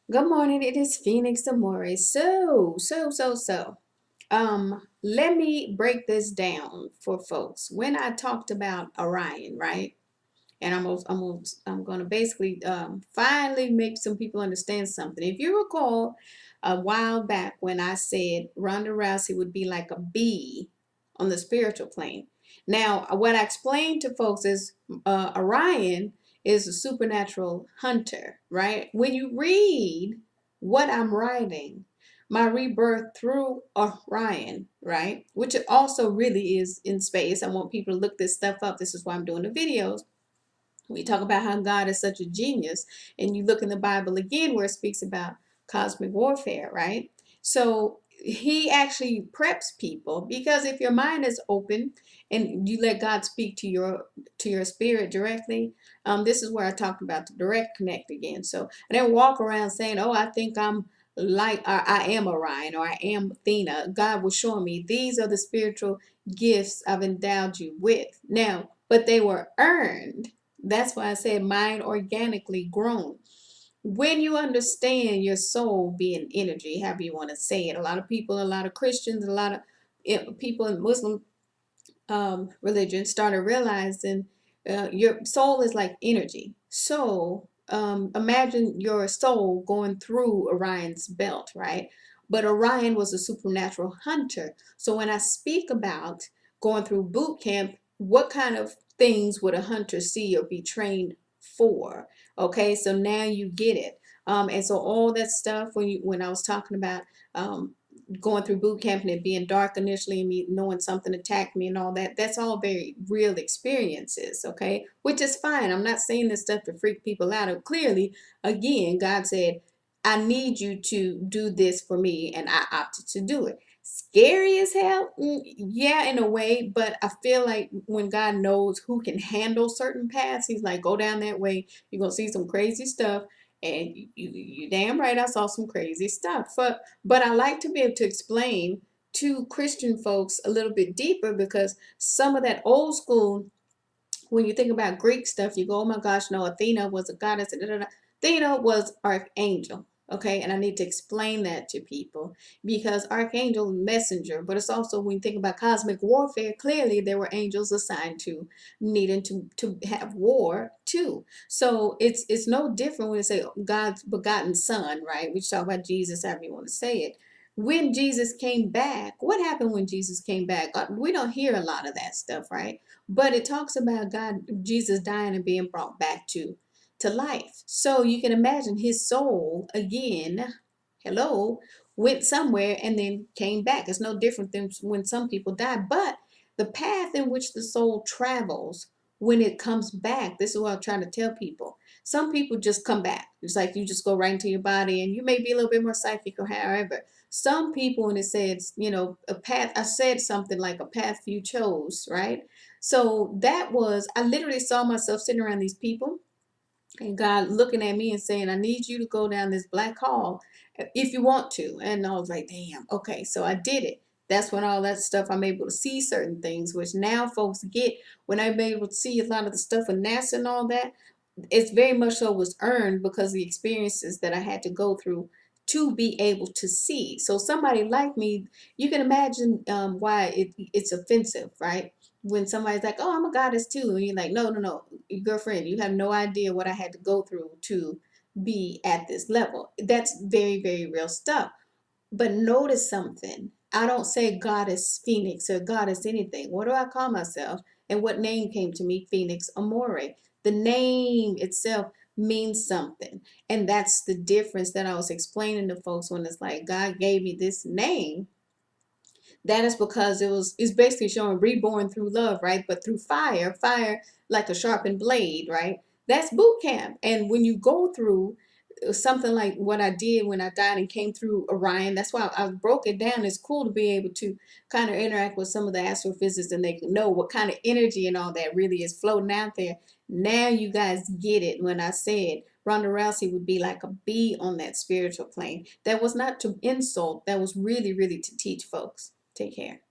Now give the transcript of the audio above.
Good morning. It is Phoenix Amore. Let me break this down for folks. When I talked about Orion, right? And I'm gonna basically finally make some people understand something. If you recall, a while back when I said Ronda Rousey would be like a bee on the spiritual plane. Now, what I explained to folks is Orion is a supernatural hunter, right? When you read what I'm writing, my rebirth through Orion, right? Which it also really is in space. I want people to look this stuff up. This is why I'm doing the videos. We talk about how God is such a genius, and you look in the Bible again where it speaks about cosmic warfare, right? So he actually preps people because if your mind is open and you let God speak to your spirit directly, this is where I talked about the direct connect again. So I didn't walk around saying, "Oh, I think I'm like or I am Orion or I am Athena." God was showing me these are the spiritual gifts I've endowed you with. Now, but they were earned. That's why I said mind organically grown. When you understand your soul being energy, however you want to say it, a lot of people, a lot of Christians, a lot of people in Muslim religion started realizing your soul is like energy. So imagine your soul going through Orion's belt, right? But Orion was a supernatural hunter. So when I speak about going through boot camp, what kind of things would a hunter see or be trained for? Okay, so now you get it. And so all that stuff when I was talking about going through boot camp and it being dark initially and me knowing something attacked me and all that, that's all very real experiences, okay? Which is fine. I'm not saying this stuff to freak people out. Clearly, again, God said, I need you to do this for me, and I opted to do it. Scary as hell? Yeah, in a way, but I feel like when God knows who can handle certain paths, he's like, go down that way. You're going to see some crazy stuff. And you damn right, I saw some crazy stuff. But I like to be able to explain to Christian folks a little bit deeper because some of that old school, when you think about Greek stuff, you go, oh my gosh, no, Athena was a goddess. Da, da, da. Athena was archangel. Okay, and I need to explain that to people because archangel messenger, but it's also when you think about cosmic warfare, clearly there were angels assigned to needing to have war too. So it's no different when you say God's begotten son, right? We talk about Jesus, however you want to say it. When Jesus came back, what happened when Jesus came back? We don't hear a lot of that stuff, right? But it talks about God, Jesus dying and being brought back to life. So you can imagine his soul again, hello, went somewhere and then came back. It's no different than when some people die. But the path in which the soul travels when it comes back, this is what I'm trying to tell people. Some people just come back. It's like you just go right into your body and you may be a little bit more psychic or however. Some people, when it says, a path, I said something like a path you chose, right? So that was, I literally saw myself sitting around these people and God looking at me and saying, I need you to go down this black hall if you want to. And I was like, damn, okay. So I did it. That's when all that stuff, I'm able to see certain things, which now folks get when I'm able to see a lot of the stuff with NASA and all that. It's very much so was earned because the experiences that I had to go through to be able to see. So somebody like me, you can imagine why it's offensive, right? When somebody's like, "Oh, I'm a goddess too," and you're like, "No, no, no, girlfriend, you have no idea what I had to go through to be at this level." That's very, very real stuff. But notice something. I don't say goddess Phoenix or goddess anything. What do I call myself? And what name came to me? Phoenix Amore. The name itself means something. And that's the difference that I was explaining to folks when it's like God gave me this name. That is because it's basically showing reborn through love, right? But through fire like a sharpened blade, right? That's boot camp. And when you go through something like what I did when I died and came through Orion, that's why I broke it down. It's cool to be able to kind of interact with some of the astrophysicists and they can know what kind of energy and all that really is floating out there. Now you guys get it when I said Ronda Rousey would be like a bee on that spiritual plane. That was not to insult, that was really, really to teach folks. Take care.